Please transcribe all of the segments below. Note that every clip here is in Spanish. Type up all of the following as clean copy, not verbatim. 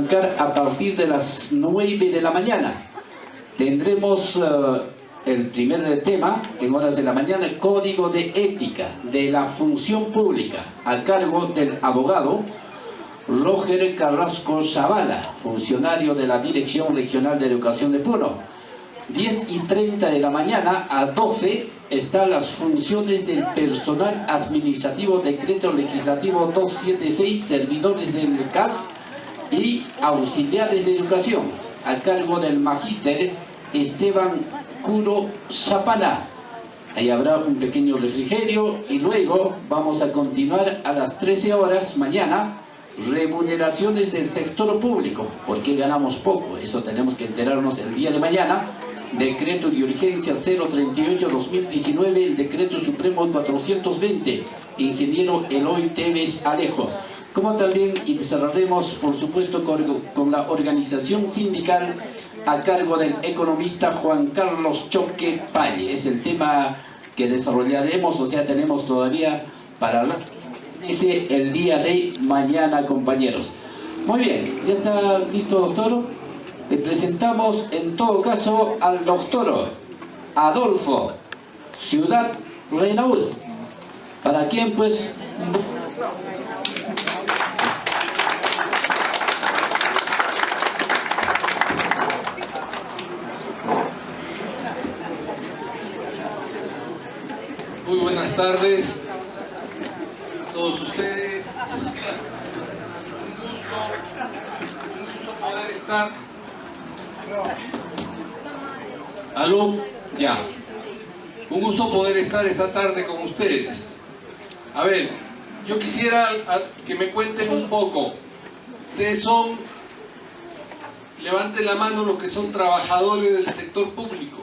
arrancar a partir de las 9 de la mañana. Tendremos el primer tema en horas de la mañana, el Código de Ética de la Función Pública, a cargo del abogado Roger Carrasco Zavala, funcionario de la Dirección Regional de Educación de Puno. 10:30 de la mañana a 12 están las funciones del personal administrativo, decreto legislativo 276, servidores del CAS y auxiliares de educación, a cargo del magíster Esteban Curo Zapala. Ahí habrá un pequeño refrigerio y luego vamos a continuar a las 13 horas mañana. Remuneraciones del sector público. ¿Por qué ganamos poco? Eso tenemos que enterarnos el día de mañana. Decreto de urgencia 038-2019, el decreto supremo 420, ingeniero Eloy Tevez Alejo. Como también cerraremos, por supuesto, con la organización sindical a cargo del economista Juan Carlos Choque Palle. Es el tema que desarrollaremos, o sea, tenemos todavía para el día de mañana, compañeros. Muy bien, ¿ya está listo, doctor? Le presentamos en todo caso al doctor Adolfo Ciudad Renaud, para quien pues... Muy buenas tardes a todos ustedes. Un gusto poder estar. ¿Aló? Ya. Un gusto poder estar esta tarde con ustedes. A ver, yo quisiera que me cuenten un poco. Ustedes son, levanten la mano los que son trabajadores del sector público.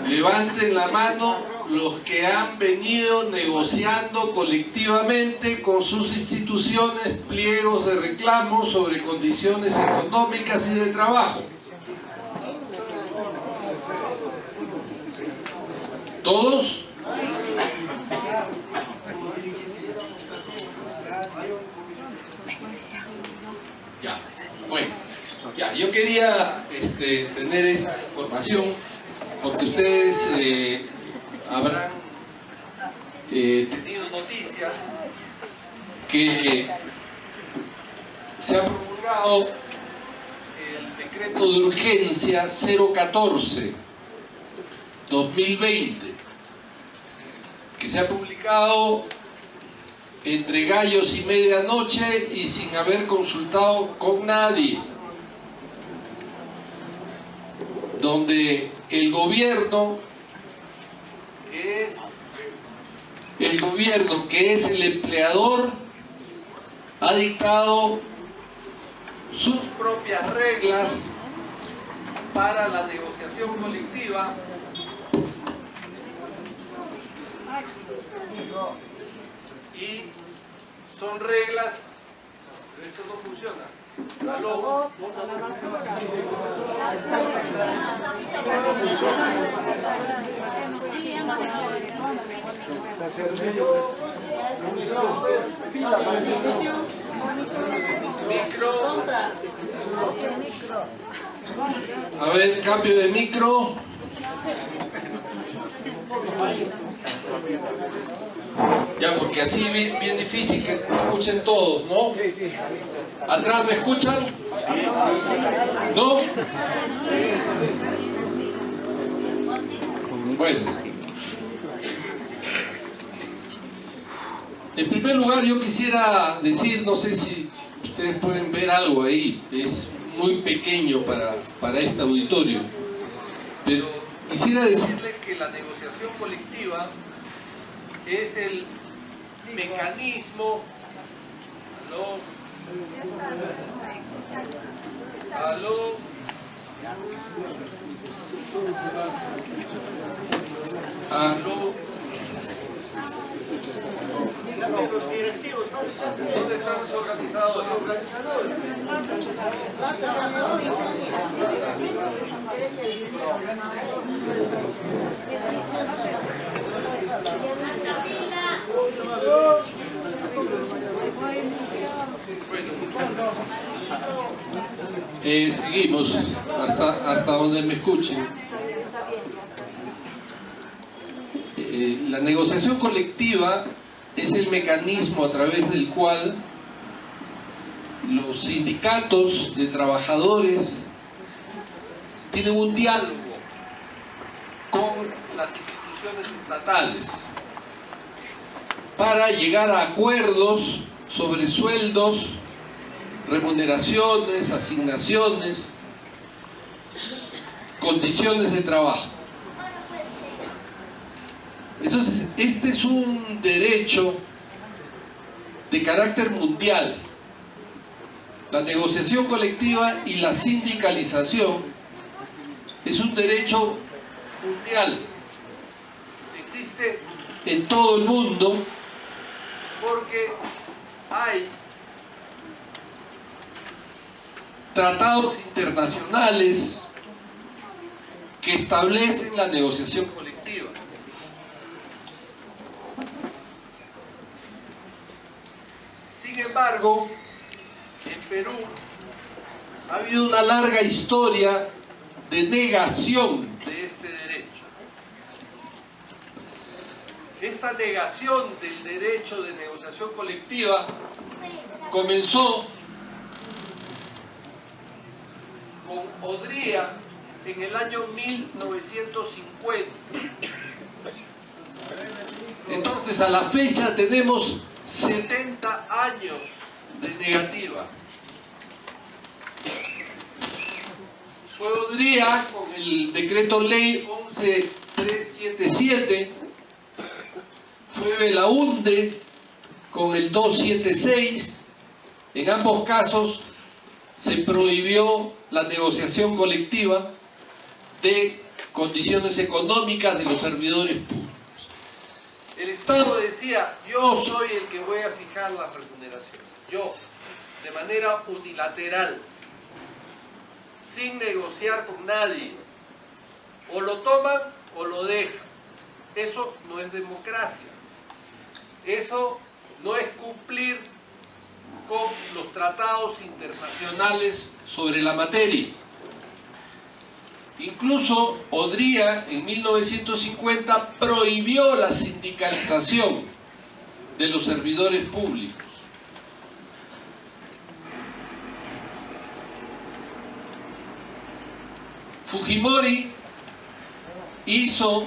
Levanten la mano los que han venido negociando colectivamente con sus instituciones pliegos de reclamos sobre condiciones económicas y de trabajo. ¿Todos? Ya, bueno, ya, yo quería tener esta información porque ustedes habrán tenido noticias que se ha promulgado el decreto de urgencia 014-2020, que se ha publicado entre gallos y medianoche y sin haber consultado con nadie, donde el gobierno, que es el empleador, ha dictado sus propias reglas para la negociación colectiva y son reglas, esto no funciona. ¿Aló? Micro. A ver, cambio de micro. Ya, porque así bien difícil que escuchen todos, ¿no? Sí, sí. ¿Atrás me escuchan? ¿No? Bueno. En primer lugar, yo quisiera decir, no sé si ustedes pueden ver algo ahí, es muy pequeño para este auditorio, pero quisiera decirles que la negociación colectiva es el mecanismo. ¿Aló? ¿Aló? Los directivos, ¿dónde están los organizadores? Seguimos hasta donde me escuchen. La negociación colectiva es el mecanismo a través del cual los sindicatos de trabajadores tienen un diálogo con las instituciones estatales para llegar a acuerdos sobre sueldos, remuneraciones, asignaciones, condiciones de trabajo. Entonces, este es un derecho de carácter mundial. La negociación colectiva y la sindicalización es un derecho mundial. Existe en todo el mundo porque hay tratados internacionales que establecen la negociación colectiva. Sin embargo, en Perú ha habido una larga historia de negación de este derecho. Esta negación del derecho de negociación colectiva comenzó con Odría en el año 1950. Entonces, a la fecha tenemos 70 años de negativa. Fue Odría con el decreto ley 11377, fue Belaunde con el 276. En ambos casos se prohibió la negociación colectiva de condiciones económicas de los servidores públicos. El Estado decía: yo soy el que voy a fijar las remuneraciones, yo, de manera unilateral, sin negociar con nadie. O lo toman o lo dejan. Eso no es democracia. Eso no es cumplir con los tratados internacionales sobre la materia. Incluso Odría en 1950 prohibió la sindicalización de los servidores públicos. Fujimori hizo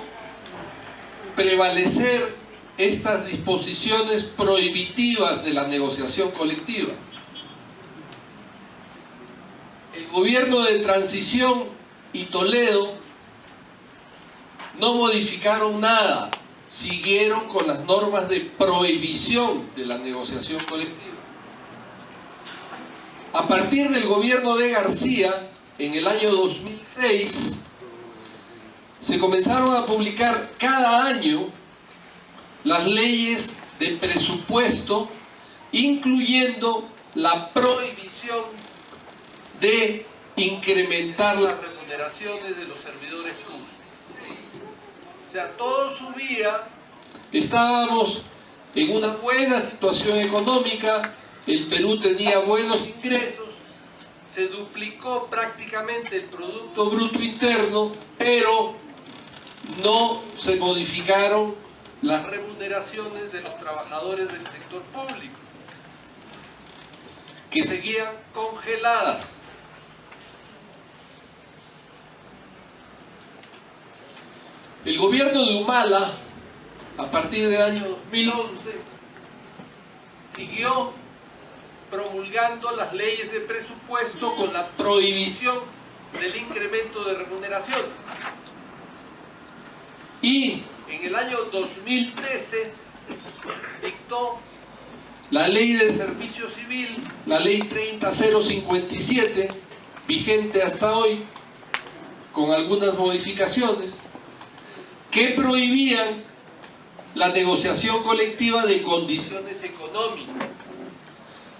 prevalecer estas disposiciones prohibitivas de la negociación colectiva. El gobierno de transición y Toledo no modificaron nada, siguieron con las normas de prohibición de la negociación colectiva. A partir del gobierno de García, en el año 2006, se comenzaron a publicar cada año las leyes de presupuesto, incluyendo la prohibición de incrementar las remuneraciones de los servidores públicos. O sea, todo subía, estábamos en una buena situación económica, el Perú tenía buenos ingresos, se duplicó prácticamente el Producto Bruto Interno, pero no se modificaron las remuneraciones de los trabajadores del sector público, que seguían congeladas. El gobierno de Humala, a partir del año 2011, siguió promulgando las leyes de presupuesto con la prohibición del incremento de remuneraciones. Y en el año 2013 dictó la ley de servicio civil, la ley 30057, vigente hasta hoy, con algunas modificaciones, que prohibían la negociación colectiva de condiciones económicas.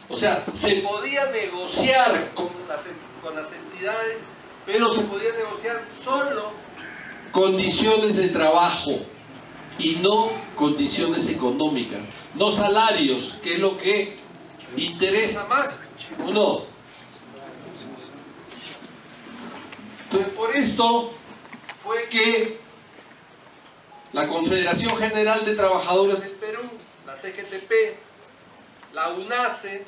O sea, se podía negociar con las entidades, pero se podía negociar solo condiciones de trabajo y no condiciones económicas, no salarios, que es lo que interesa más, ¿o no? Entonces, por esto fue que la Confederación General de Trabajadores del Perú, la CGTP, la UNACE,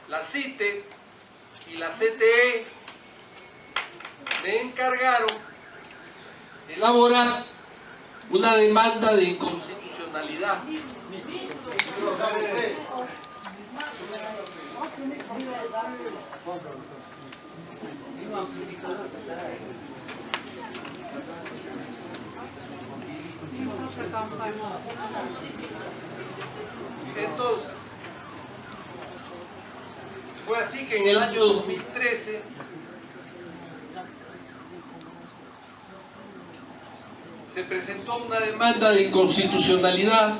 la CITE y la CTE me encargaron de elaborar una demanda de inconstitucionalidad. Entonces, fue así que en el año 2013 se presentó una demanda de inconstitucionalidad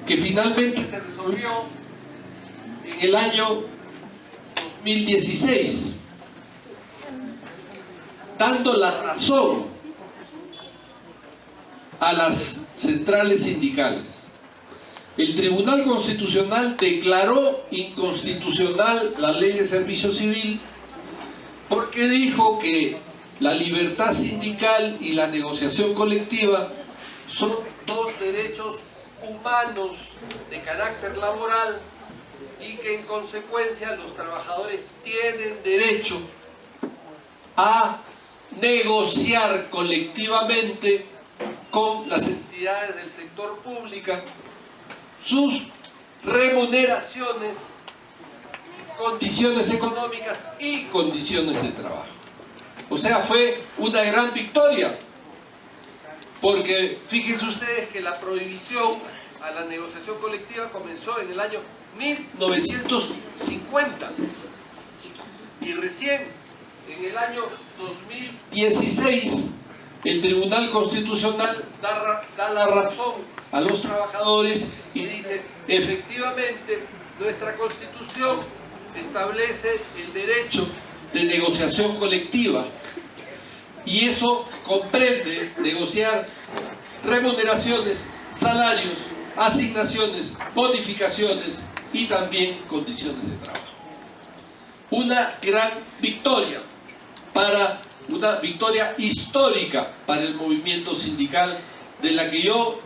que finalmente se resolvió en el año 2016, dando la razón a las centrales sindicales. El Tribunal Constitucional declaró inconstitucional la Ley de Servicio Civil porque dijo que la libertad sindical y la negociación colectiva son dos derechos humanos de carácter laboral y que en consecuencia los trabajadores tienen derecho a negociar colectivamente con las entidades del sector público sus remuneraciones, condiciones económicas y condiciones de trabajo. O sea, fue una gran victoria, porque fíjense ustedes que la prohibición a la negociación colectiva comenzó en el año 1950 y recién en el año 2016 el Tribunal Constitucional da la razón a los trabajadores y dice: efectivamente nuestra Constitución establece el derecho de negociación colectiva y eso comprende negociar remuneraciones, salarios, asignaciones, bonificaciones y también condiciones de trabajo. Una gran victoria, una victoria histórica para el movimiento sindical, de la que yo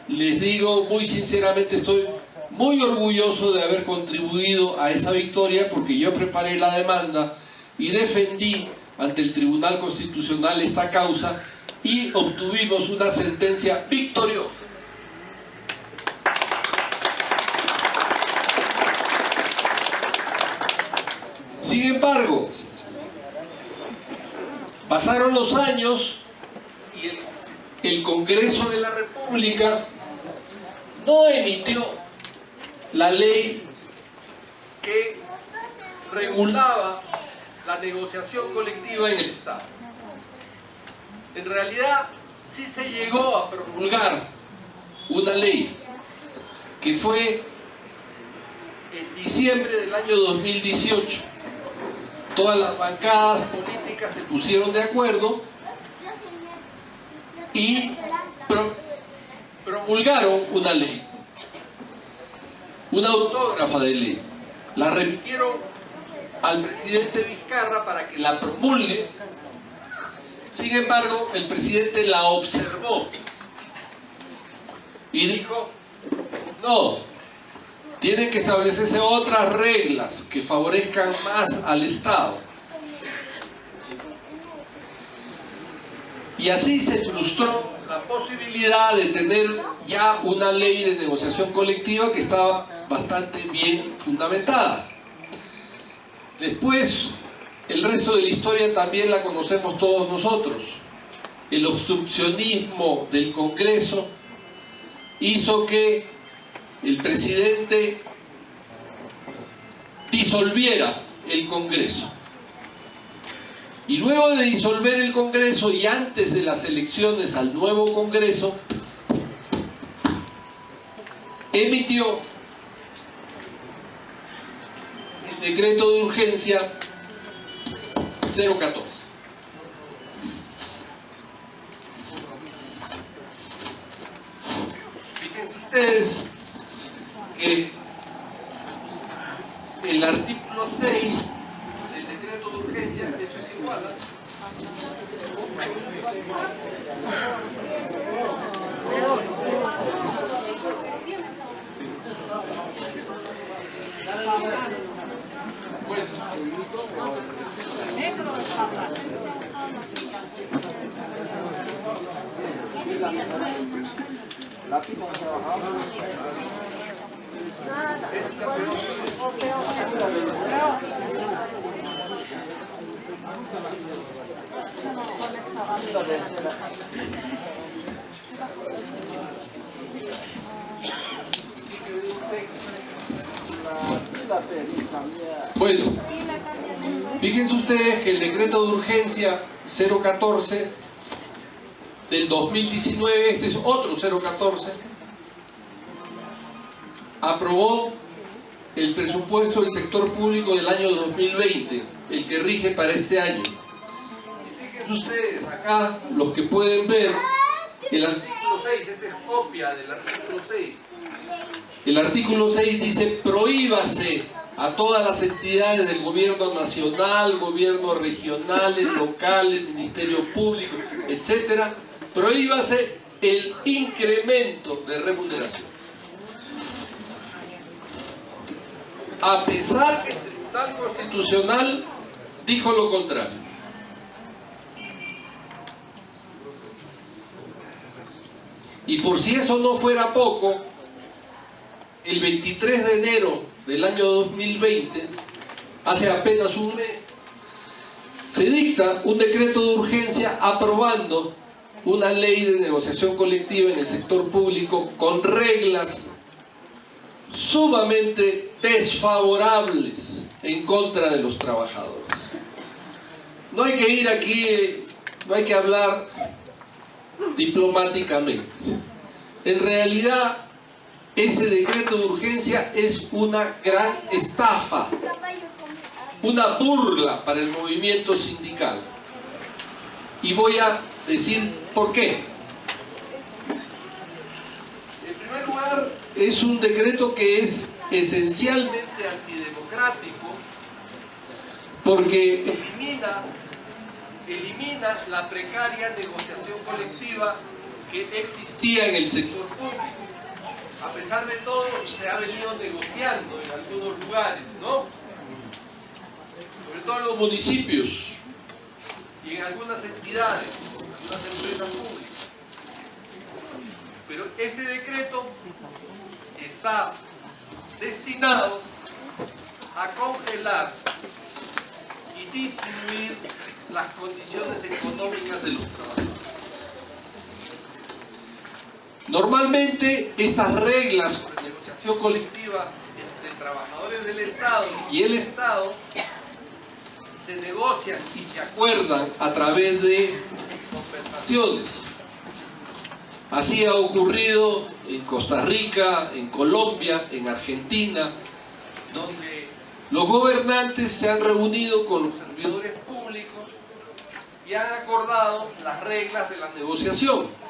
les digo muy sinceramente, estoy muy orgulloso de haber contribuido a esa victoria, porque yo preparé la demanda y defendí ante el Tribunal Constitucional esta causa y obtuvimos una sentencia victoriosa. Sin embargo, pasaron los años y el Congreso de la República no emitió la ley que regulaba la negociación colectiva en el Estado. En realidad, sí se llegó a promulgar una ley que fue en diciembre del año 2018. Todas las bancadas políticas se pusieron de acuerdo y promulgaron una ley, una autógrafa de ley. La remitieron al presidente Vizcarra para que la promulgue. Sin embargo, el presidente la observó y dijo: no, tienen que establecerse otras reglas que favorezcan más al Estado. Y así se frustró la posibilidad de tener ya una ley de negociación colectiva que estaba bastante bien fundamentada. Después, el resto de la historia también la conocemos todos nosotros. El obstruccionismo del Congreso hizo que el presidente disolviera el Congreso. Y luego de disolver el Congreso y antes de las elecciones al nuevo Congreso, emitió el decreto de urgencia 014. Fíjense ustedes que el artículo 6 del diferencia, de hecho es igual, ¿eh? Pues, bueno, fíjense ustedes que el decreto de urgencia 014 del 2019, este es otro 014, aprobó el presupuesto del sector público del año 2020, el que rige para este año. Y fíjense ustedes acá, los que pueden ver, el artículo 6, esta es copia del artículo 6. El artículo 6 dice: prohíbase a todas las entidades del gobierno nacional, gobiernos regionales, locales, ministerio público, etcétera, prohíbase el incremento de remuneración. A pesar que el Tribunal Constitucional dijo lo contrario. Y por si eso no fuera poco, el 23 de enero del año 2020, hace apenas un mes, se dicta un decreto de urgencia aprobando una ley de negociación colectiva en el sector público con reglas sumamente desfavorables en contra de los trabajadores. No hay que ir aquí, no hay que hablar diplomáticamente. En realidad, ese decreto de urgencia es una gran estafa, una burla para el movimiento sindical. Y voy a decir por qué. En primer lugar, es un decreto que es esencialmente antidemocrático porque elimina la precaria negociación colectiva que existía en el sector público. A pesar de todo, se ha venido negociando en algunos lugares, ¿no? Sobre todo en los municipios y en algunas entidades, algunas empresas públicas. Pero este decreto está destinado a congelar y disminuir las condiciones económicas de los trabajadores. Normalmente estas reglas sobre negociación colectiva entre trabajadores del Estado y el Estado se negocian y se acuerdan a través de conversaciones. Así ha ocurrido en Costa Rica, en Colombia, en Argentina, donde los gobernantes se han reunido con los servidores públicos y han acordado las reglas de la negociación.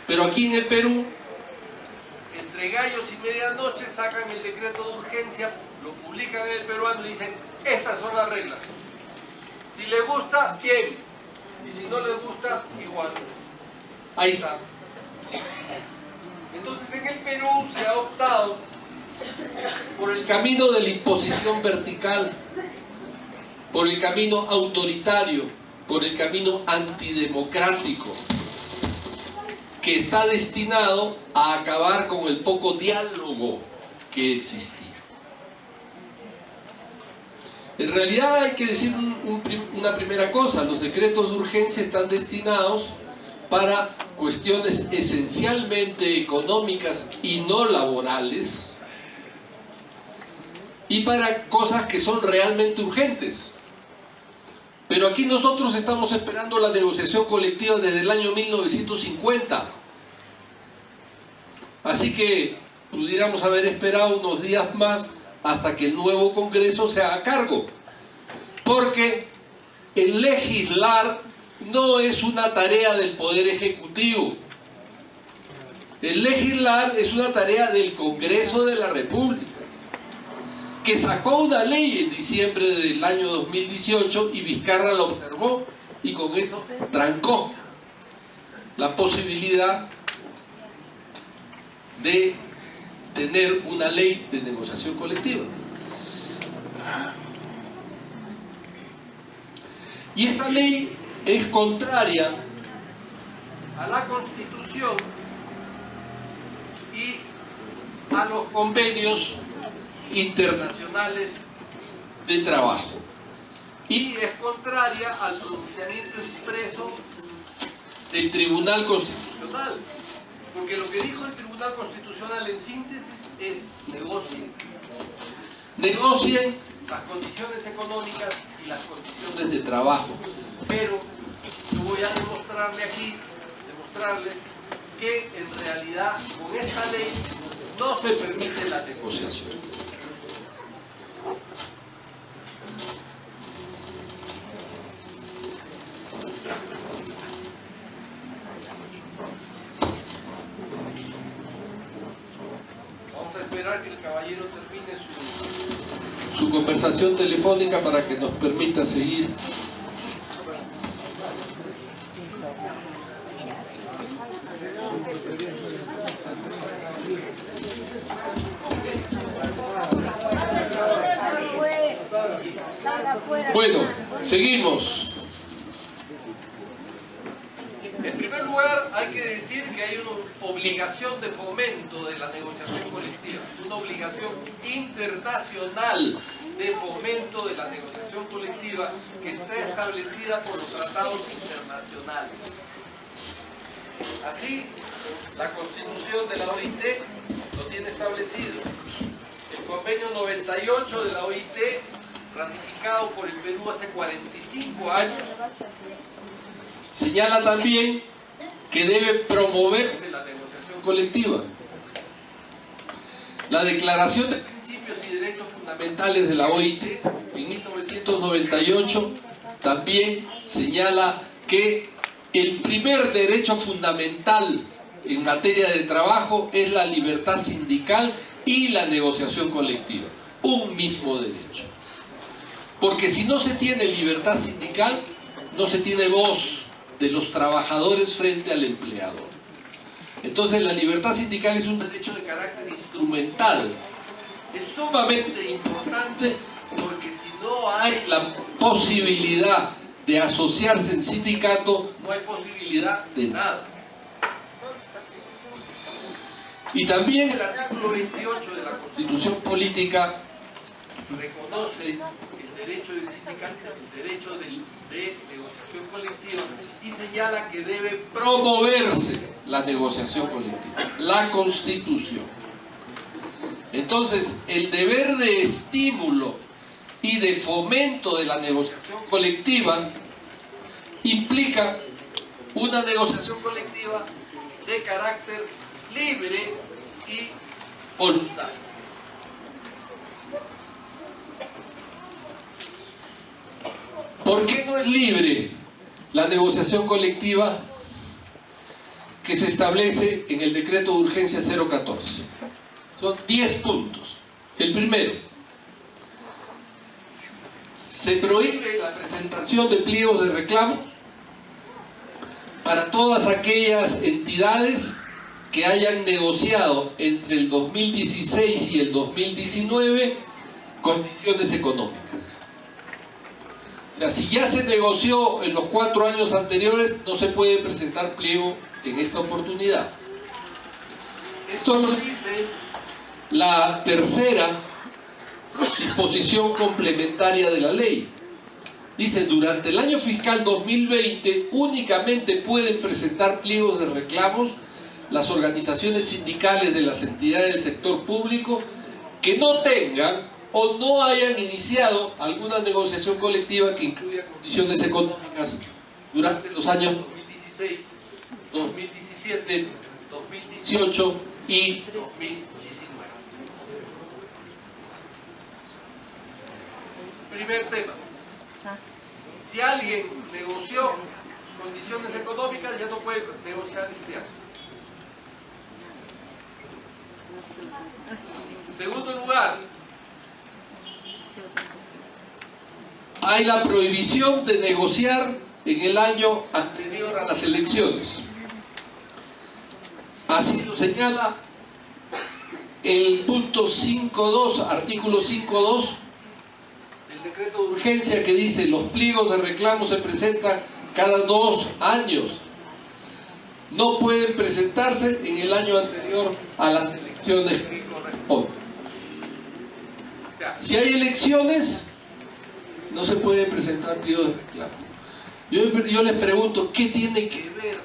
Pero aquí en el Perú, entre gallos y medianoche, sacan el decreto de urgencia, lo publican en el peruano y dicen: estas son las reglas. Si les gusta, bien. Y si no les gusta, igual. Ahí está. Entonces en el Perú se ha optado por el camino de la imposición vertical, por el camino autoritario, por el camino antidemocrático, que está destinado a acabar con el poco diálogo que existía. En realidad hay que decir una primera cosa: los decretos de urgencia están destinados para cuestiones esencialmente económicas y no laborales, y para cosas que son realmente urgentes. Pero aquí nosotros estamos esperando la negociación colectiva desde el año 1950. Así que pudiéramos haber esperado unos días más hasta que el nuevo Congreso se haga cargo. Porque el legislar no es una tarea del Poder Ejecutivo. El legislar es una tarea del Congreso de la República, que sacó una ley en diciembre del año 2018 y Vizcarra la observó y con eso trancó la posibilidad de tener una ley de negociación colectiva. Y esta ley es contraria a la Constitución y a los convenios internacionales de trabajo. Y es contraria al pronunciamiento expreso del Tribunal Constitucional. Porque lo que dijo el Tribunal Constitucional en síntesis es: negocien. Negocien las condiciones económicas y las condiciones de trabajo. Pero yo voy a demostrarles que en realidad con esta ley no se permite la negociación. Vamos a esperar que el caballero termine su conversación telefónica para que nos permita seguir. Bueno, seguimos. En primer lugar, hay que decir que hay una obligación de fomento de la negociación colectiva, una obligación internacional de fomento de la negociación colectiva que está establecida por los tratados internacionales. Así, la Constitución de la OIT lo tiene establecido. El convenio 98 de la OIT, ratificado por el Perú hace 45 años, señala también que debe promoverse la negociación colectiva. La Declaración de Principios y Derechos Fundamentales de la OIT, en 1998, también señala que el primer derecho fundamental en materia de trabajo es la libertad sindical y la negociación colectiva. Un mismo derecho. Porque si no se tiene libertad sindical, no se tiene voz de los trabajadores frente al empleador. Entonces la libertad sindical es un derecho de carácter instrumental. Es sumamente importante porque si no hay la posibilidad de asociarse en sindicato, no hay posibilidad de nada. Y también el artículo 28 de la Constitución Política reconoce el derecho del sindicato, el derecho de negociación colectiva, y señala que debe promoverse la negociación colectiva, la Constitución. Entonces, el deber de estímulo y de fomento de la negociación colectiva implica una negociación colectiva de carácter libre y voluntario. ¿Por qué no es libre la negociación colectiva que se establece en el decreto de urgencia 014? Son 10 puntos. El primero: se prohíbe la presentación de pliegos de reclamos para todas aquellas entidades que hayan negociado entre el 2016 y el 2019 condiciones económicas. O sea, si ya se negoció en los 4 años anteriores, no se puede presentar pliego en esta oportunidad. Esto lo dice la tercera disposición complementaria de la ley. Dice: durante el año fiscal 2020 únicamente pueden presentar pliegos de reclamos las organizaciones sindicales de las entidades del sector público que no tengan o no hayan iniciado alguna negociación colectiva que incluya condiciones económicas durante los años 2016, 2017, 2018 y 2019. Primer tema: si alguien negoció condiciones económicas, ya no puede negociar este año. Segundo lugar, hay la prohibición de negociar en el año anterior a las elecciones. Así lo señala el punto 5.2, artículo 5.2 del decreto de urgencia, que dice: los pliegos de reclamo se presentan cada 2 años. No pueden presentarse en el año anterior a las elecciones que corresponden. O sea, si hay elecciones, no se puede presentar pliegos de reclamo. Yo les pregunto, ¿qué tiene que ver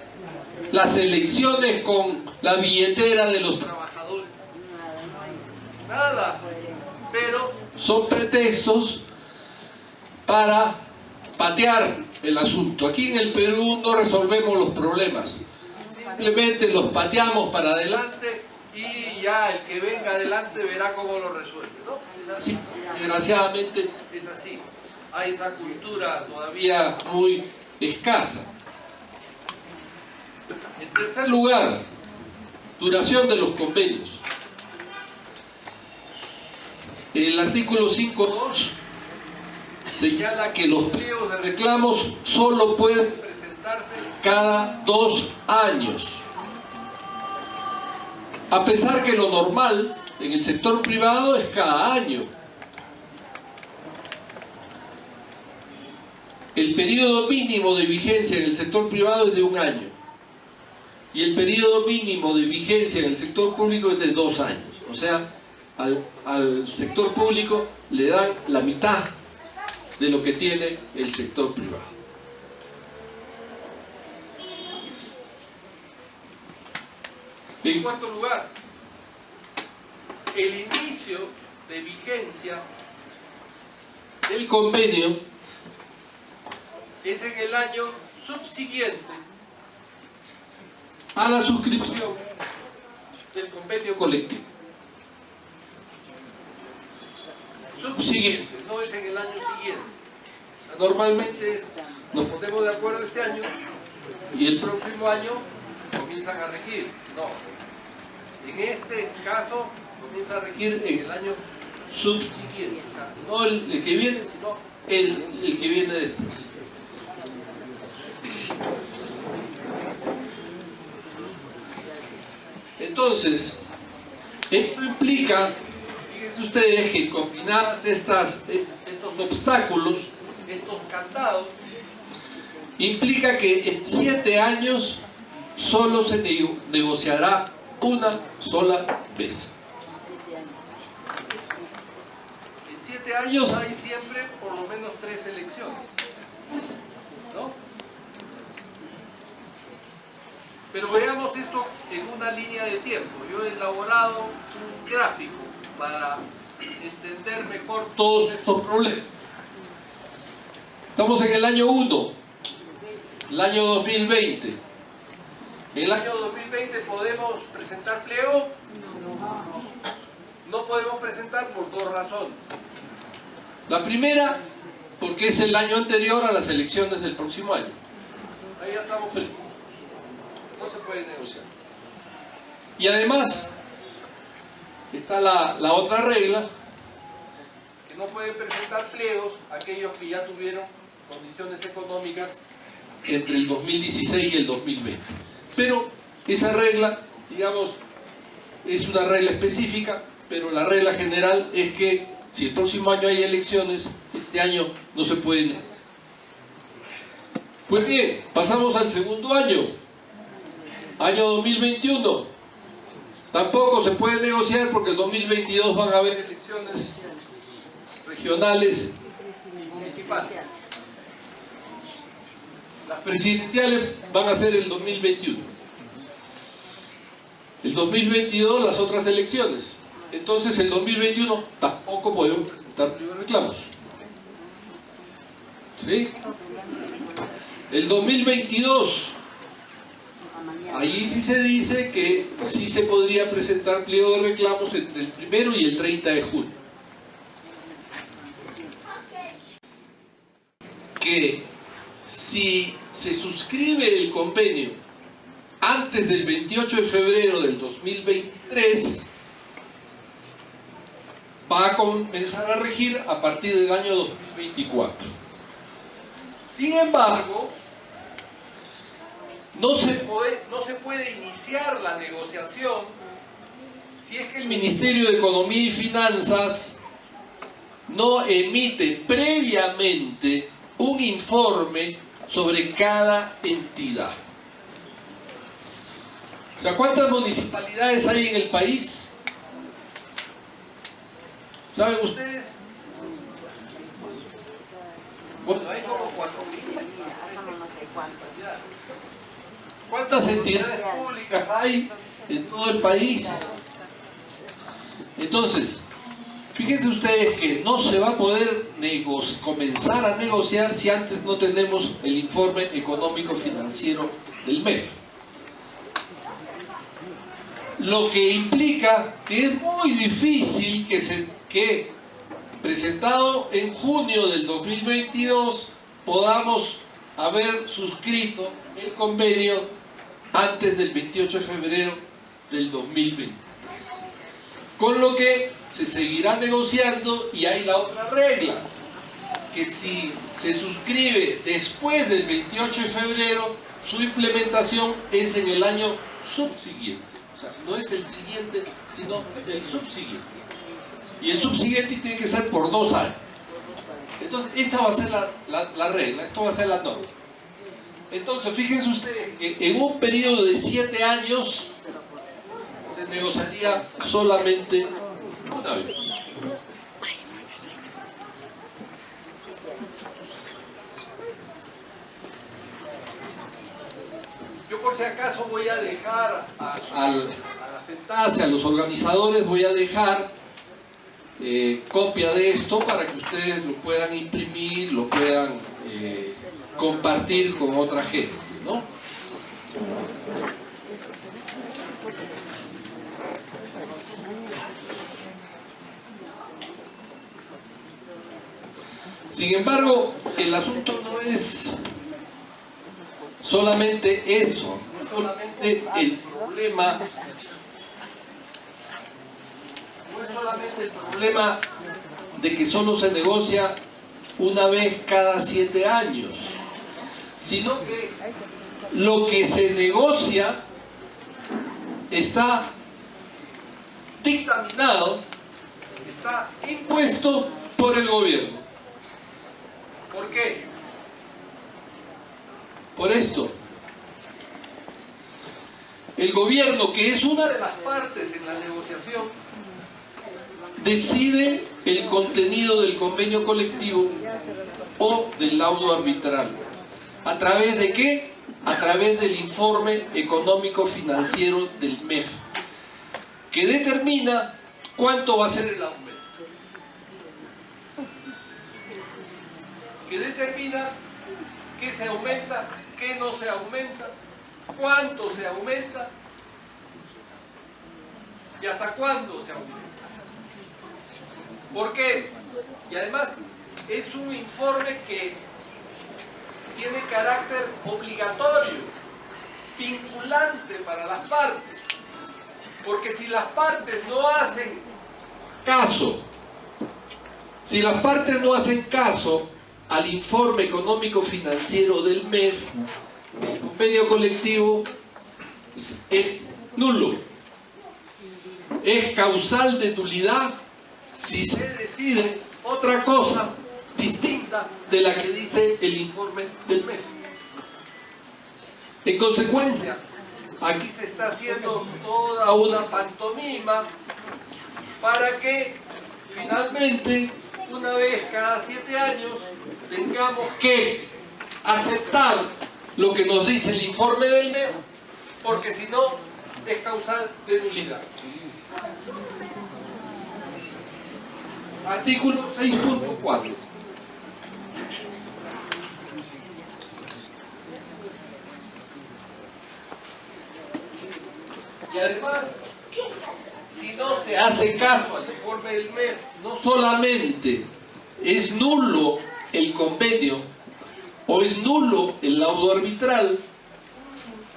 las elecciones con la billetera de los trabajadores? Nada. Pero son pretextos para patear el asunto. Aquí en el Perú no resolvemos los problemas. Simplemente los pateamos para adelante y ya el que venga adelante verá cómo lo resuelve, ¿no? Es así, desgraciadamente es así. Hay esa cultura todavía muy escasa. En tercer lugar, duración de los convenios. El artículo 5.2 señala que los pliegos de reclamos solo pueden presentarse cada 2 años. A pesar que lo normal en el sector privado es cada año. El periodo mínimo de vigencia en el sector privado es de 1 año. Y el periodo mínimo de vigencia en el sector público es de 2 años. O sea, al sector público le dan la mitad de lo que tiene el sector privado. En cuarto lugar, el inicio de vigencia del convenio es en el año subsiguiente a la suscripción del convenio colectivo. Subsiguiente, no es en el año siguiente. Normalmente nos ponemos de acuerdo este año y el próximo año comienzan a regir. No, en este caso comienza a regir en el año subsiguiente. O sea, no el que viene, sino el que viene después. Entonces, esto implica, fíjense ustedes, que combinadas estos obstáculos, estos candados, implica que en 7 años solo se negociará una sola vez. En 7 años hay siempre por lo menos 3 elecciones, ¿no? Pero veamos esto en una línea de tiempo. Yo he elaborado un gráfico para entender mejor todos estos problemas. Estamos en el año 1, el año 2020. ¿En el año 2020 podemos presentar pliego? No podemos presentar por 2 razones. La primera, porque es el año anterior a las elecciones del próximo año. Ahí ya estamos felices. No se puede negociar. Y además está la otra regla, que no pueden presentar pliegos aquellos que ya tuvieron condiciones económicas entre el 2016 y el 2020. Pero esa regla, digamos, es una regla específica, pero la regla general es que si el próximo año hay elecciones, este año no se puede negociar. Pues bien, pasamos al segundo año. Año 2021, tampoco se puede negociar porque en 2022 van a haber elecciones regionales y municipales. Las presidenciales van a ser el 2021. El 2022 las otras elecciones. Entonces el 2021 tampoco podemos presentar pliego de reclamos. ¿Sí? El 2022... ahí sí se dice que sí se podría presentar pliego de reclamos entre el 1 y el 30 de junio. Que si se suscribe el convenio antes del 28 de febrero del 2023, va a comenzar a regir a partir del año 2024. Sin embargo, no se puede iniciar la negociación si es que el Ministerio de Economía y Finanzas no emite previamente un informe sobre cada entidad. O sea, ¿cuántas municipalidades hay en el país? ¿Saben ustedes? Bueno, hay como 4.000. ¿Cuántas entidades públicas hay en todo el país? Entonces, fíjense ustedes que no se va a poder comenzar a negociar si antes no tenemos el informe económico financiero del MEF. Lo que implica que es muy difícil que presentado en junio del 2022 podamos haber suscrito el convenio antes del 28 de febrero del 2020. Con lo que se seguirá negociando, y hay la otra regla, que si se suscribe después del 28 de febrero, su implementación es en el año subsiguiente. O sea, no es el siguiente, sino el subsiguiente. Y el subsiguiente tiene que ser por 2 años. Entonces, esta va a ser la regla, esto va a ser la norma. Entonces, fíjense ustedes que en un periodo de 7 años se negociaría solamente una vez. Yo por si acaso voy a dejar a la FENTASE, a los organizadores, voy a dejar copia de esto para que ustedes lo puedan imprimir, lo puedan compartir con otra gente, ¿no? Sin embargo, el asunto no es solamente eso, no es solamente el problema, no es solamente el problema de que solo se negocia una vez cada 7 años, sino que lo que se negocia está dictaminado, está impuesto por el gobierno. ¿Por qué? Por esto. El gobierno, que es una de las partes en la negociación, decide el contenido del convenio colectivo o del laudo arbitral. ¿A través de qué? A través del informe económico financiero del MEF, que determina cuánto va a ser el aumento. Que determina qué se aumenta, qué no se aumenta, cuánto se aumenta y hasta cuándo se aumenta. ¿Por qué? Y además es un informe que tiene carácter obligatorio, vinculante para las partes, porque si las partes no hacen caso, al informe económico financiero del MEF, el convenio colectivo es nulo, es causal de nulidad si se decide otra cosa distinta de la que dice el informe del MEF. En consecuencia, aquí se está haciendo toda una pantomima para que finalmente, una vez cada 7 años, tengamos que aceptar lo que nos dice el informe del MEF, porque si no, es causal de nulidad. Artículo 6.4. Y además, si no se hace caso al informe del MEF, no solamente es nulo el convenio o es nulo el laudo arbitral,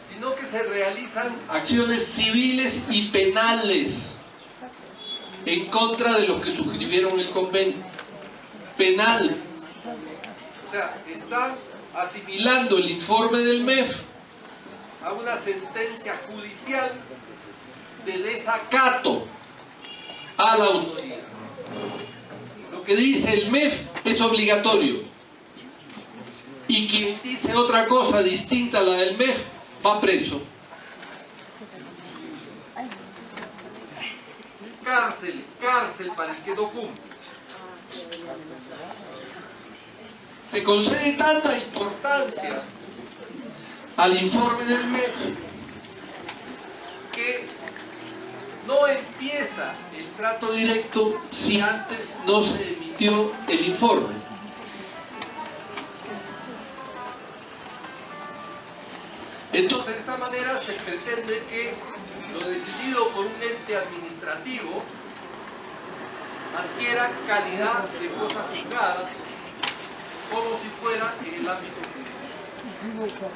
sino que se realizan acciones civiles y penales en contra de los que suscribieron el convenio penal. O sea, están asimilando el informe del MEF a una sentencia judicial de desacato a la autoridad. Lo que dice el MEF es obligatorio, y quien dice otra cosa distinta a la del MEF va preso. Cárcel, cárcel para el que no cumple. Se concede tanta importancia al informe del MEF que no empieza el trato directo si antes no se emitió el informe. Entonces, de esta manera se pretende que lo decidido por un ente administrativo adquiera calidad de cosa juzgada como si fuera en el ámbito judicial.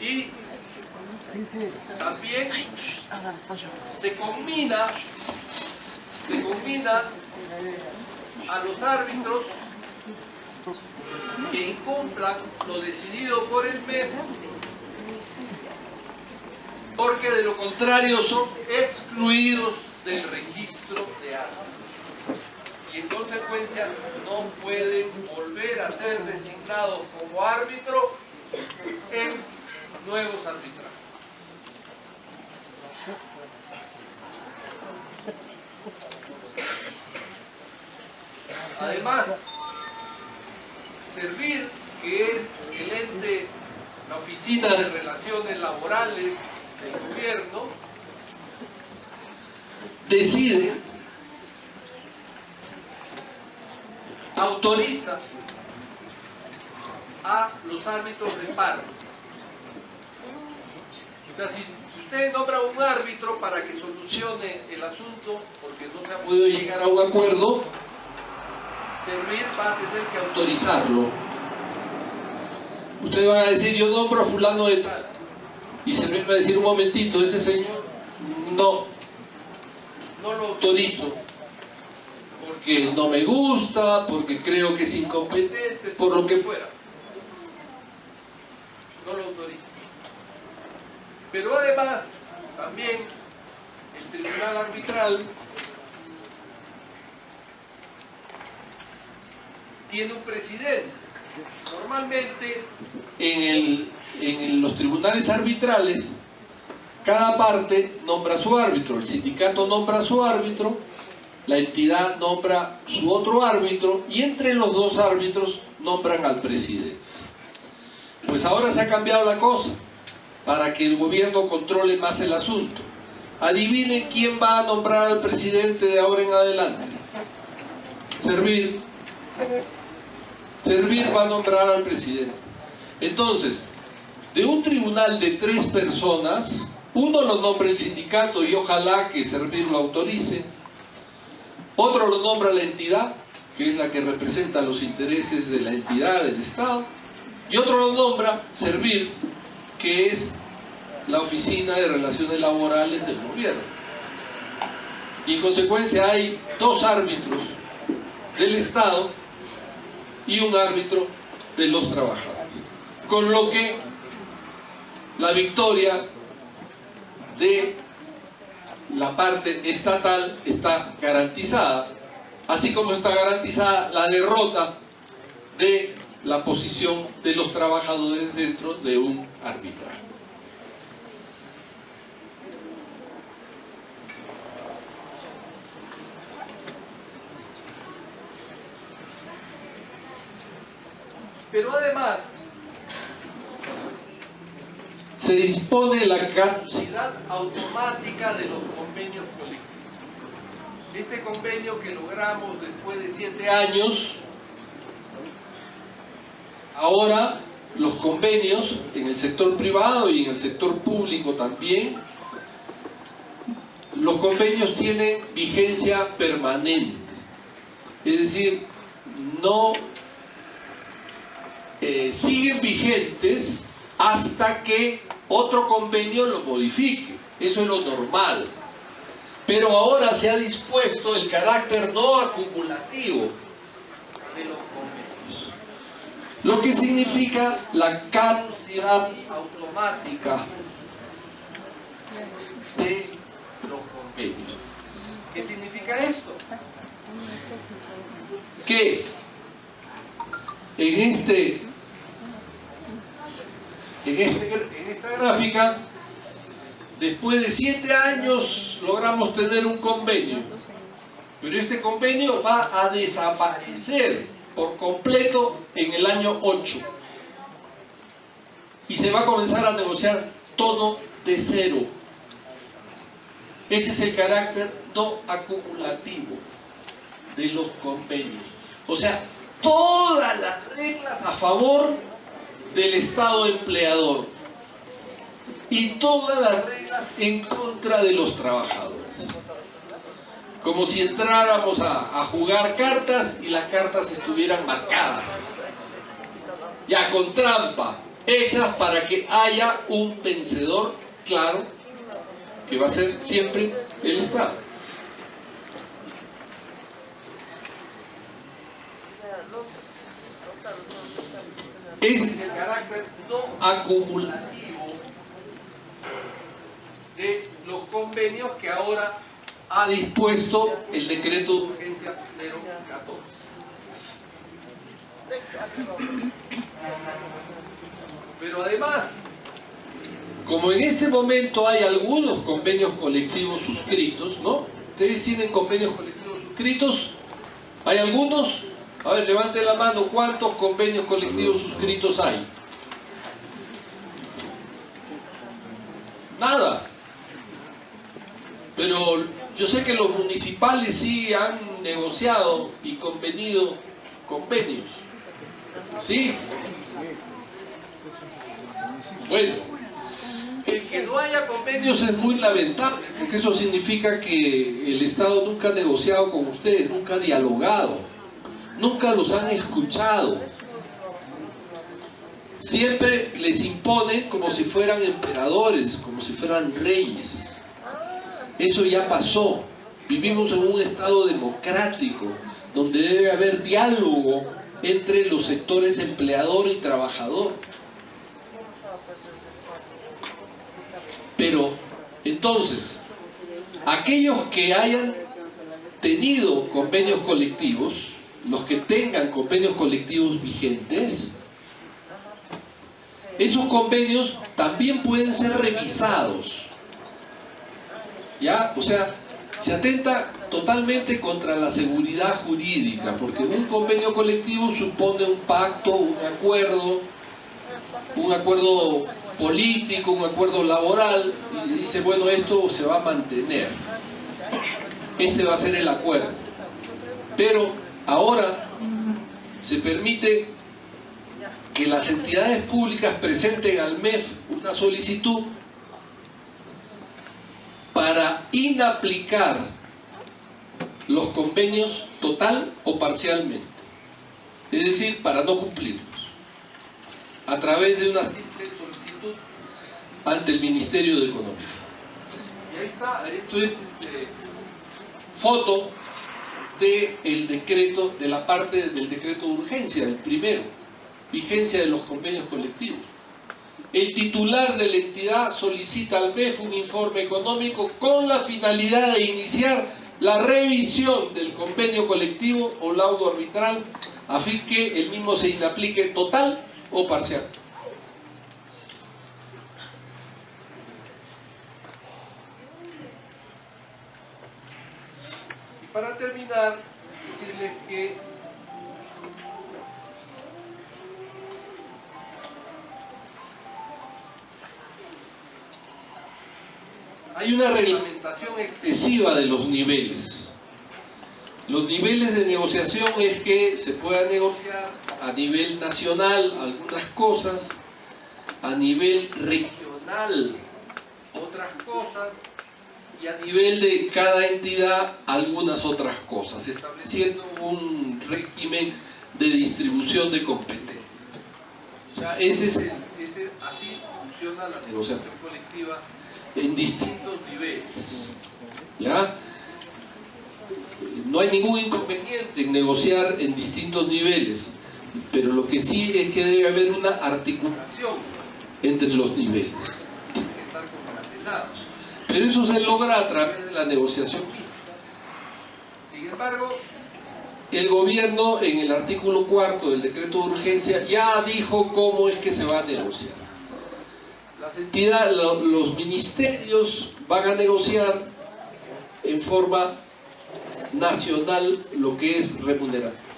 Y también se combina a los árbitros que incumplan lo decidido por el MEF, porque de lo contrario son excluidos del registro de árbitros y en consecuencia no pueden volver a ser designados como árbitro en nuevos arbitrajes. Además, Servir, que es el ente, la Oficina de Relaciones Laborales del gobierno, decide, autoriza a los árbitros de paro. O sea, si usted nombra un árbitro para que solucione el asunto porque no se ha podido llegar a un acuerdo, Servir va a tener que autorizarlo. Ustedes van a decir, yo nombro a fulano de tal, y Servir va a decir, un momentito, ese señor no lo autorizo porque no me gusta, porque creo que es incompetente, por lo que fuera. No lo autoriza. Pero además, también el tribunal arbitral tiene un presidente. Normalmente en los tribunales arbitrales cada parte nombra su árbitro, el sindicato nombra su árbitro, la entidad nombra su otro árbitro y entre los dos árbitros nombran al presidente. Pues ahora se ha cambiado la cosa para que el gobierno controle más el asunto. Adivinen quién va a nombrar al presidente de ahora en adelante. Servir va a nombrar al presidente. Entonces, de un tribunal de 3 personas, uno lo nombra el sindicato y ojalá que Servir lo autorice, otro lo nombra la entidad, que es la que representa los intereses de la entidad, del Estado, y otro lo nombra Servir, que es la Oficina de Relaciones Laborales del gobierno. Y en consecuencia hay 2 árbitros del Estado y un árbitro de los trabajadores. Con lo que la victoria de la parte estatal está garantizada, así como está garantizada la derrota de la posición de los trabajadores dentro de un arbitraje. Pero además se dispone la caducidad automática de los convenios colectivos. Este convenio que logramos después de 7 años, ahora los convenios en el sector privado y en el sector público también, los convenios tienen vigencia permanente. Es decir, no siguen vigentes hasta que otro convenio lo modifique. Eso es lo normal. Pero ahora se ha dispuesto el carácter no acumulativo de los convenios, lo que significa la caducidad automática de los convenios. ¿Qué significa esto? Que en esta gráfica, después de 7 años logramos tener un convenio, pero este convenio va a desaparecer por completo en el año 8 y se va a comenzar a negociar todo de cero. Ese es el carácter no acumulativo de los convenios. O sea, todas las reglas a favor del Estado empleador y todas las reglas en contra de los trabajadores. Como si entráramos a jugar cartas y las cartas estuvieran marcadas, ya con trampa, hechas para que haya un vencedor claro, que va a ser siempre el Estado. Ese es el carácter no acumulativo de los convenios que ahora ha dispuesto el decreto de urgencia 014. Pero además, como en este momento hay algunos convenios colectivos suscritos, ¿no? ¿Ustedes tienen convenios colectivos suscritos? ¿Hay algunos? A ver, levanten la mano, ¿cuántos convenios colectivos suscritos hay? Nada. Pero yo sé que los municipales sí han negociado y convenido convenios. ¿Sí? Bueno, el que no haya convenios es muy lamentable, porque eso significa que el Estado nunca ha negociado con ustedes, nunca ha dialogado, nunca los han escuchado. Siempre les imponen como si fueran emperadores, como si fueran reyes. Eso ya pasó. Vivimos en un Estado democrático, donde debe haber diálogo entre los sectores empleador y trabajador. Pero, entonces, aquellos que hayan tenido convenios colectivos, los que tengan convenios colectivos vigentes, esos convenios también pueden ser revisados. ¿Ya? O sea, se atenta totalmente contra la seguridad jurídica, porque un convenio colectivo supone un pacto, un acuerdo político, un acuerdo laboral, y dice, bueno, esto se va a mantener. Este va a ser el acuerdo. Pero ahora se permite que las entidades públicas presenten al MEF una solicitud para inaplicar los convenios total o parcialmente, es decir, para no cumplirlos, a través de una simple solicitud ante el Ministerio de Economía. Y ahí está, esto es foto del decreto, de la parte del decreto de urgencia, el primero, vigencia de los convenios colectivos. El titular de la entidad solicita al MEF un informe económico con la finalidad de iniciar la revisión del convenio colectivo o laudo arbitral a fin que el mismo se inaplique total o parcial. Y para terminar, decirles que hay una reglamentación excesiva de los niveles. Los niveles de negociación es que se pueda negociar a nivel nacional algunas cosas, a nivel regional otras cosas y a nivel de cada entidad algunas otras cosas, estableciendo un régimen de distribución de competencias. O sea, así funciona la negociación colectiva en distintos niveles. ¿ya? No hay ningún inconveniente en negociar en distintos niveles, pero lo que sí es que debe haber una articulación entre los niveles. Tienen que estar concatenados. Pero eso se logra a través de la negociación misma. Sin embargo, el gobierno en el artículo 4 del decreto de urgencia ya dijo cómo es que se va a negociar. Las entidades, los ministerios van a negociar en forma nacional lo que es remuneración.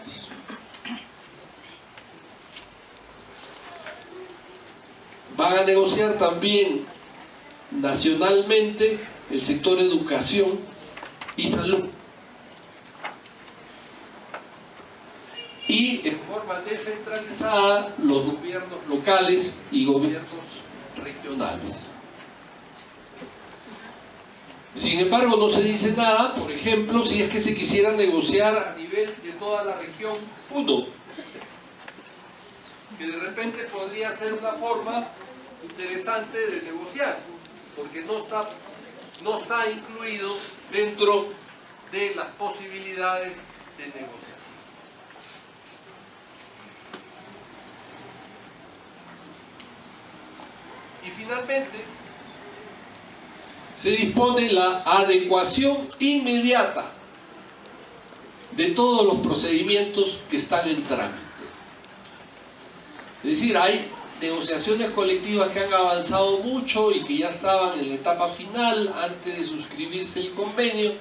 Van a negociar también nacionalmente el sector educación y salud. Y en forma descentralizada los gobiernos locales y gobiernos regionales. Sin embargo, no se dice nada, por ejemplo, si es que se quisiera negociar a nivel de toda la región 1, que de repente podría ser una forma interesante de negociar, porque no está incluido dentro de las posibilidades de negociación. Y finalmente, se dispone la adecuación inmediata de todos los procedimientos que están en trámite. Es decir, hay negociaciones colectivas que han avanzado mucho y que ya estaban en la etapa final antes de suscribirse el convenio,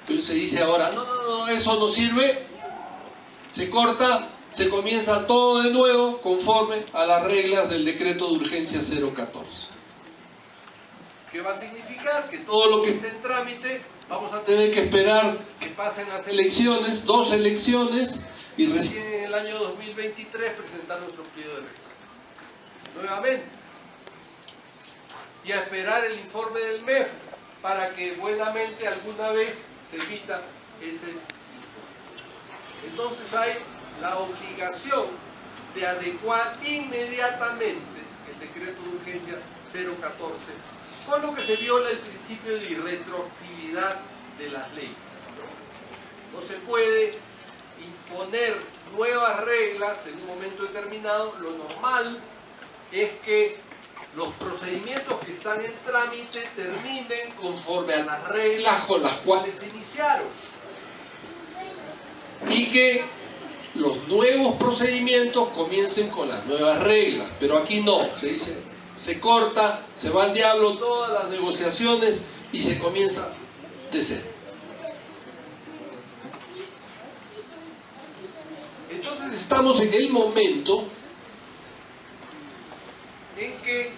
pero se dice ahora, no, eso no sirve, se corta, se comienza todo de nuevo conforme a las reglas del decreto de urgencia 014. ¿Qué va a significar? Que todo lo que esté en trámite vamos a tener que esperar que pasen las elecciones, 2 elecciones, y recién en el año 2023 presentar nuestro pliego de reglas. Nuevamente. Y a esperar el informe del MEF para que buenamente alguna vez se emita ese informe. Entonces hay la obligación de adecuar inmediatamente el decreto de urgencia 014, con lo que se viola el principio de irretroactividad de las leyes. No se puede imponer nuevas reglas en un momento determinado. Lo normal es que los procedimientos que están en trámite terminen conforme a las reglas con las cuales se iniciaron, y que los nuevos procedimientos comiencen con las nuevas reglas. Pero aquí no, se dice, se corta, se va al diablo todas las negociaciones y se comienza de cero. Entonces estamos en el momento en que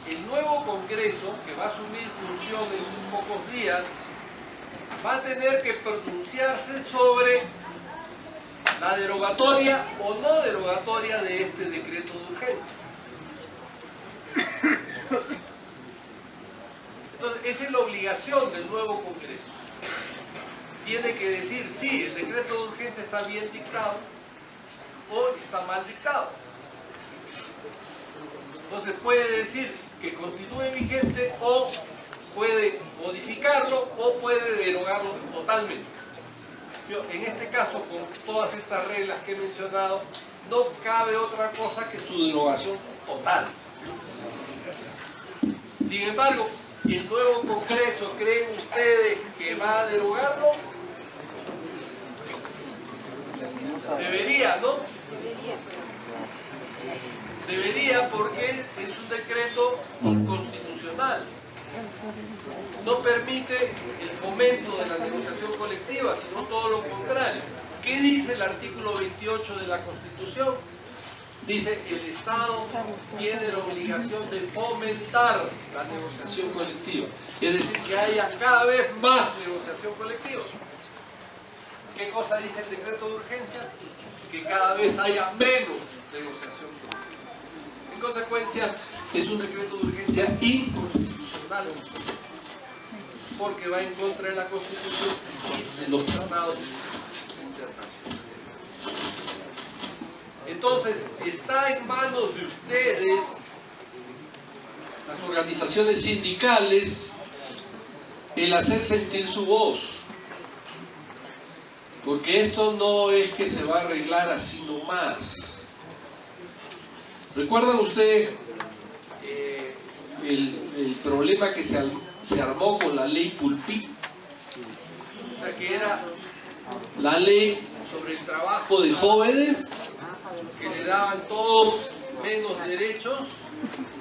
el nuevo Congreso, que va a asumir funciones en pocos días, va a tener que pronunciarse sobre la derogatoria o no derogatoria de este decreto de urgencia. Entonces, esa es la obligación del nuevo Congreso. Tiene que decir si el decreto de urgencia está bien dictado o está mal dictado. Entonces puede decir que continúe vigente, o puede modificarlo, o puede derogarlo totalmente. En este caso, con todas estas reglas que he mencionado, no cabe otra cosa que su derogación total. Sin embargo, ¿el nuevo Congreso creen ustedes que va a derogarlo? Debería, ¿no? Debería, porque es un decreto inconstitucional. No permite el fomento de la negociación colectiva, sino todo lo contrario. ¿Qué dice el artículo 28 de la Constitución? Dice, el Estado tiene la obligación de fomentar la negociación colectiva. Es decir, que haya cada vez más negociación colectiva. ¿Qué cosa dice el decreto de urgencia? Que cada vez haya menos negociación colectiva. En consecuencia, es un decreto de urgencia inconstitucional, porque va en contra de la Constitución y de los tratados internacionales. Entonces, está en manos de ustedes, las organizaciones sindicales, el hacer sentir su voz. Porque esto no es que se va a arreglar así nomás. ¿Recuerdan ustedes el problema que se armó con la ley Pulpí? O sea, que era la ley sobre el trabajo de jóvenes, que le daban todos menos derechos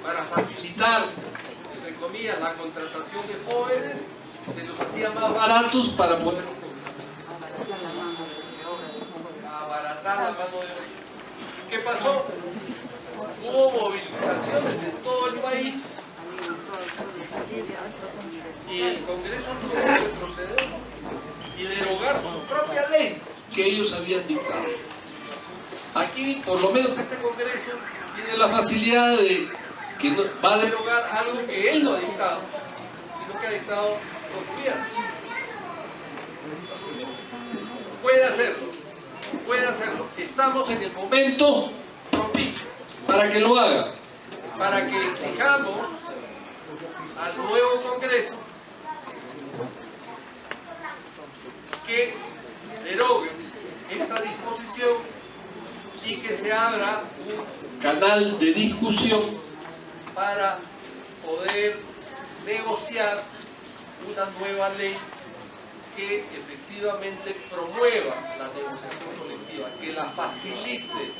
para facilitar, entre comillas, la contratación de jóvenes, se los hacía más baratos para poder abaratar la mano de obra. ¿Qué pasó? Hubo movilizaciones en todo el país y el Congreso tuvo que retroceder y derogar su propia ley que ellos habían dictado. Aquí, por lo menos este Congreso tiene la facilidad de que no, va a derogar algo que él no ha dictado, sino que ha dictado los gobiernos. Puede hacerlo, puede hacerlo. Estamos en el momento propicio para que lo haga, para que exijamos al nuevo Congreso que derogue esta disposición y que se abra un canal de discusión para poder negociar una nueva ley que efectivamente promueva la negociación colectiva, que la facilite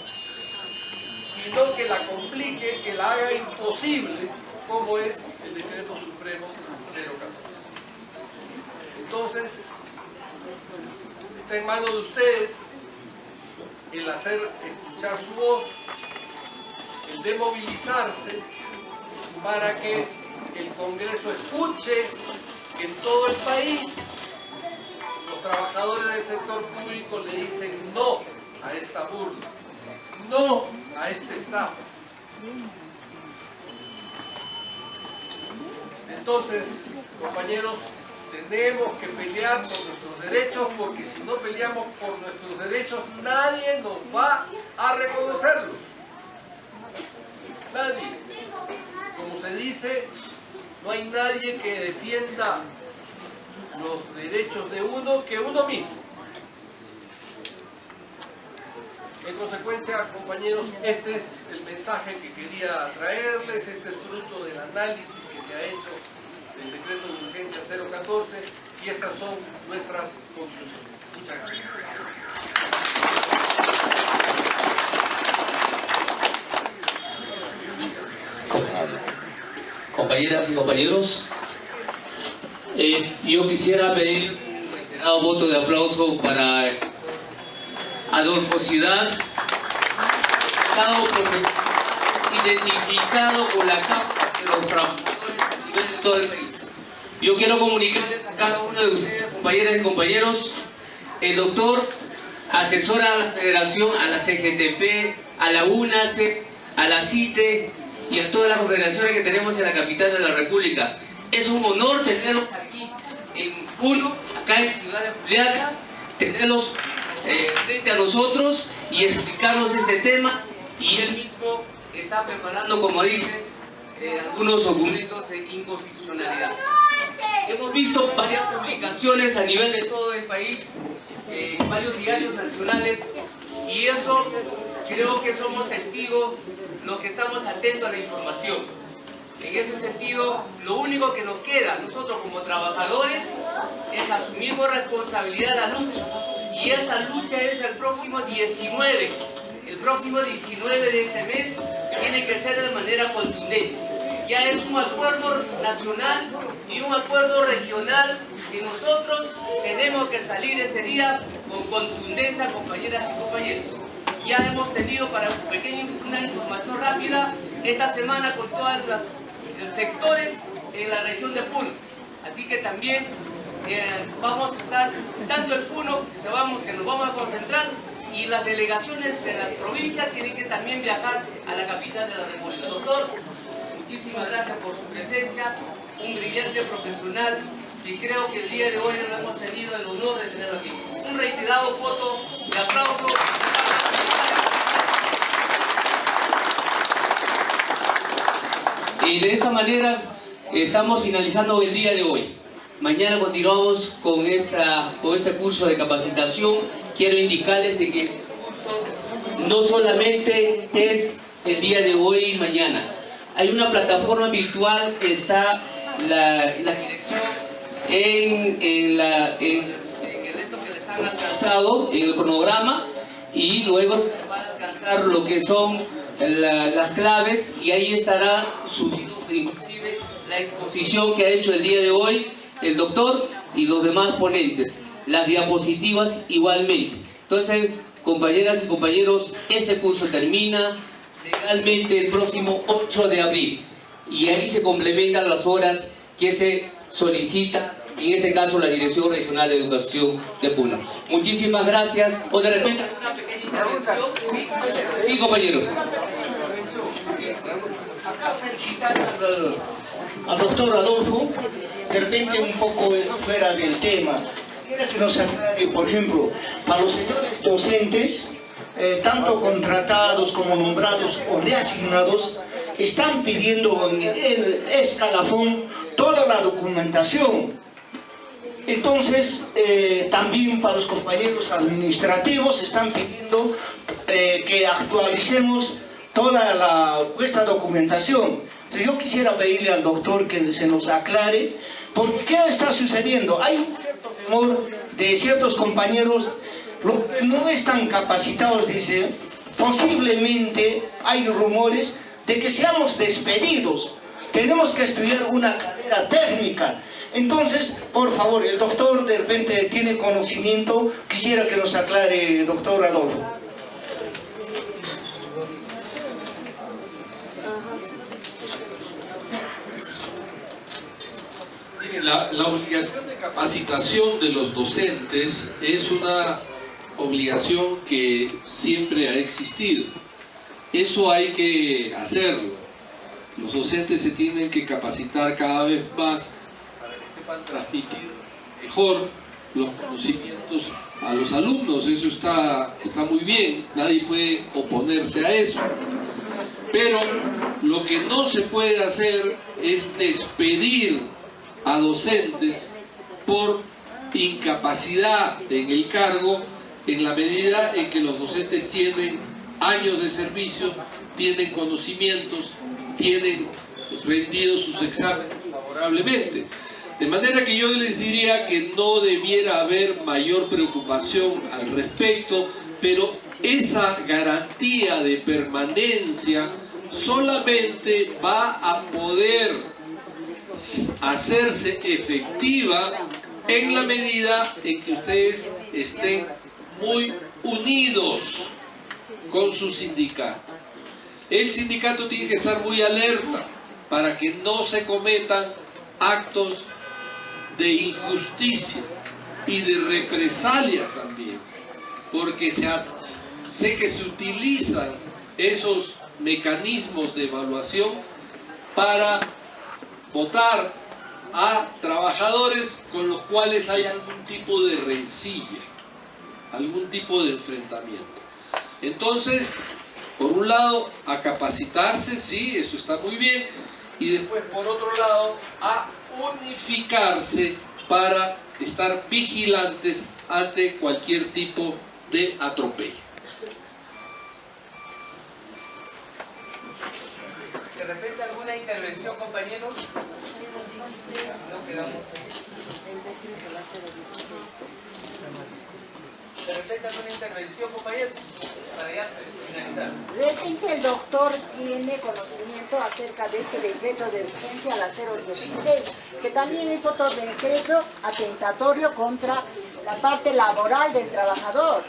y no que la complique, que la haga imposible, como es el Decreto Supremo 014. Entonces, está en manos de ustedes el hacer escuchar su voz, el de movilizarse para que el Congreso escuche que en todo el país los trabajadores del sector público le dicen no a esta burla, no a esta estafa. Entonces, compañeros, tenemos que pelear por nuestros derechos, porque si no peleamos por nuestros derechos, nadie nos va a reconocerlos. Nadie. Como se dice, no hay nadie que defienda los derechos de uno que uno mismo. En consecuencia, compañeros, este es el mensaje que quería traerles, este es fruto del análisis que se ha hecho del decreto de urgencia 014 y estas son nuestras conclusiones. Muchas gracias. Compañeras y compañeros, yo quisiera pedir un reiterado voto de aplauso para Adolfo Ciudad, identificado con la causa de los trabajadores a nivel de todo el país. Yo quiero comunicarles a cada uno de ustedes, compañeras y compañeros, el doctor asesora a la Federación, a la CGTP, a la UNACE, a la CITE y a todas las organizaciones que tenemos en la capital de la República. Es un honor tenerlos aquí en Puno, acá en Ciudad de Juliaca, tenerlos frente a nosotros y explicarnos este tema, y él mismo está preparando, como dice, algunos documentos de inconstitucionalidad. Hemos visto varias publicaciones a nivel de todo el país, varios diarios nacionales, y eso creo que somos testigos los que estamos atentos a la información. En ese sentido, lo único que nos queda nosotros como trabajadores es asumir con responsabilidad la lucha. Y esta lucha es el próximo 19. El próximo 19 de este mes tiene que ser de manera contundente. Ya es un acuerdo nacional y un acuerdo regional que nosotros tenemos que salir ese día con contundencia, compañeras y compañeros. Ya hemos tenido, para una información rápida, esta semana con todos los sectores en la región de Puno. Así que también vamos a estar, tanto en Puno, que nos vamos a concentrar, y las delegaciones de las provincias tienen que también viajar a la capital de la República. Doctor, muchísimas gracias por su presencia, un brillante profesional, y creo que el día de hoy lo hemos tenido el honor de tenerlo aquí. Un reiterado voto de aplauso. Y de esa manera estamos finalizando el día de hoy. Mañana continuamos con este curso de capacitación. Quiero indicarles de que este curso no solamente es el día de hoy y mañana. Hay una plataforma virtual que está la dirección en el resto que les han alcanzado en el cronograma, y luego se van a alcanzar lo que son las claves, y ahí estará subido inclusive la exposición que ha hecho el día de hoy el doctor y los demás ponentes, las diapositivas igualmente. Entonces, compañeras y compañeros, este curso termina legalmente el próximo 8 de abril y ahí se complementan las horas que se solicita, en este caso la Dirección Regional de Educación de Puno. Muchísimas gracias. O de repente una pequeña intervención. Sí, compañero. Acá felicitar al doctor Adolfo, de repente un poco fuera del tema. Quisiera que nos aclare, por ejemplo, para los señores docentes, tanto contratados como nombrados o reasignados, están pidiendo en el escalafón toda la documentación. Entonces, también para los compañeros administrativos están pidiendo que actualicemos toda esta documentación. Entonces, yo quisiera pedirle al doctor que se nos aclare por qué está sucediendo. Hay un cierto temor de ciertos compañeros, los que no están capacitados, dice, posiblemente hay rumores de que seamos despedidos. Tenemos que estudiar una carrera técnica. Entonces, por favor, el doctor de repente tiene conocimiento, quisiera que nos aclare, doctor Adolfo. La obligación de capacitación de los docentes es una obligación que siempre ha existido. Eso hay que hacerlo. Los docentes se tienen que capacitar cada vez más para que sepan transmitir mejor los conocimientos a los alumnos. Eso está muy bien, nadie puede oponerse a eso. Pero lo que no se puede hacer es despedir a docentes por incapacidad en el cargo, en la medida en que los docentes tienen años de servicio, tienen conocimientos, tienen rendido sus exámenes favorablemente. De manera que yo les diría que no debiera haber mayor preocupación al respecto, pero esa garantía de permanencia solamente va a poder hacerse efectiva en la medida en que ustedes estén muy unidos con su sindicato. El sindicato tiene que estar muy alerta para que no se cometan actos de injusticia y de represalia también, porque sé que se utilizan esos mecanismos de evaluación para votar a trabajadores con los cuales hay algún tipo de rencilla, algún tipo de enfrentamiento. Entonces, por un lado, a capacitarse, sí, eso está muy bien, y después, por otro lado, a unificarse para estar vigilantes ante cualquier tipo de atropello. ¿De repente alguna intervención, compañeros? No quedamos. ¿De repente alguna intervención, compañeros? Para ya finalizar. Recién que el doctor tiene conocimiento acerca de este decreto de urgencia, la 016, que también es otro decreto atentatorio contra la parte laboral del trabajador.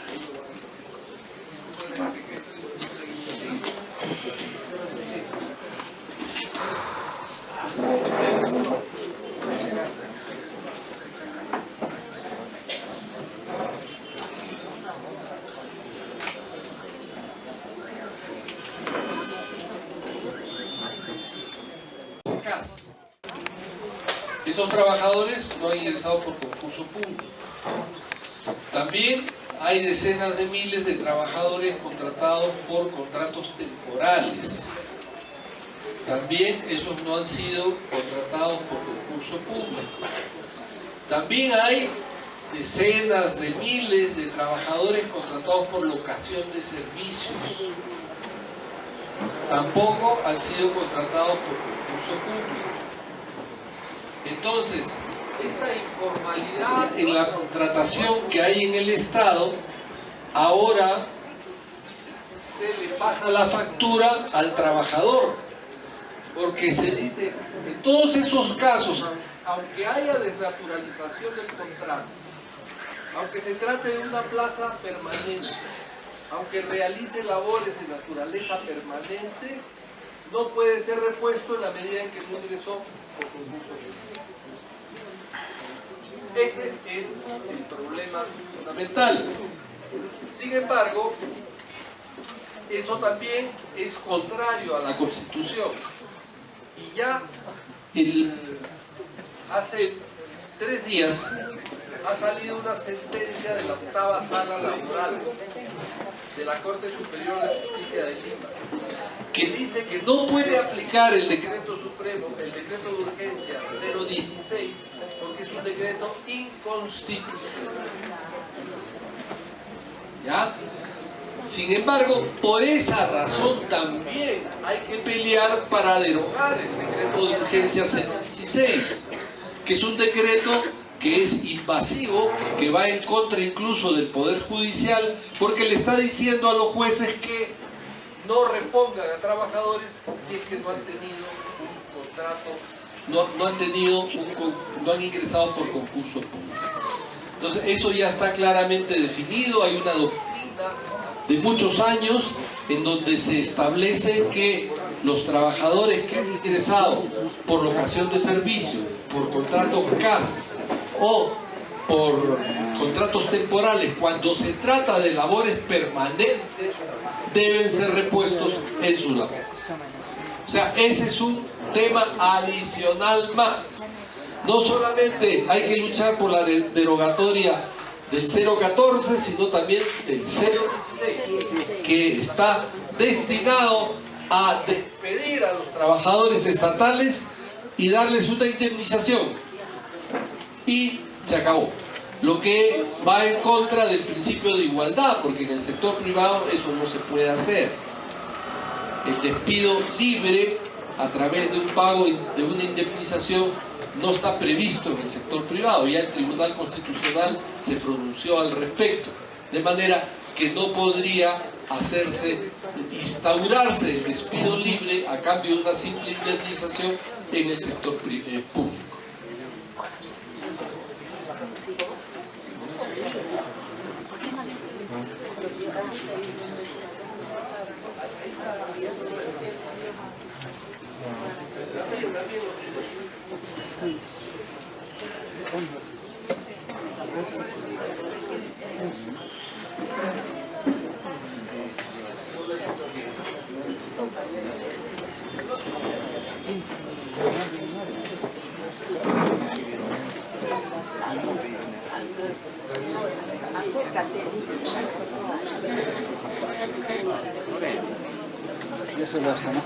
Esos trabajadores no han ingresado por concurso público. También hay decenas de miles de trabajadores contratados por contratos temporales. También esos no han sido contratados por concurso público. También hay decenas de miles de trabajadores contratados por locación de servicios. Tampoco han sido contratados por concurso público. Entonces, esta informalidad en la contratación que hay en el Estado, ahora se le pasa la factura al trabajador, porque se dice, en todos esos casos, aunque haya desnaturalización del contrato, aunque se trate de una plaza permanente, aunque realice labores de naturaleza permanente, no puede ser repuesto en la medida en que no ingresó por concurso público. Ese es el problema fundamental. Sin embargo, eso también es contrario a la Constitución. Y ya hace 3 días ha salido una sentencia de la 8ª Sala Laboral de la Corte Superior de Justicia de Lima, que dice que no puede aplicar el decreto supremo, el decreto de urgencia 016, porque es un decreto inconstitucional. ¿Ya? Sin embargo, por esa razón también hay que pelear para derogar el decreto de urgencia 016, que es un decreto que es invasivo, que va en contra incluso del Poder Judicial, porque le está diciendo a los jueces que no repongan a trabajadores si es que no han tenido un contrato, no han ingresado por concurso público. Entonces eso ya está claramente definido, hay una doctrina de muchos años en donde se establece que los trabajadores que han ingresado por locación de servicio, por contratos CAS o por contratos temporales, cuando se trata de labores permanentes, deben ser repuestos en sus labores. O sea, ese es un tema adicional más. No solamente hay que luchar por la derogatoria del 014, sino también del 016, que está destinado a despedir a los trabajadores estatales y darles una indemnización. Y se acabó. Lo que va en contra del principio de igualdad, porque en el sector privado eso no se puede hacer. El despido libre a través de un pago de una indemnización no está previsto en el sector privado. Ya el Tribunal Constitucional se pronunció al respecto, de manera que no podría instaurarse el despido libre a cambio de una simple indemnización en el sector público. Eso basta, ¿no?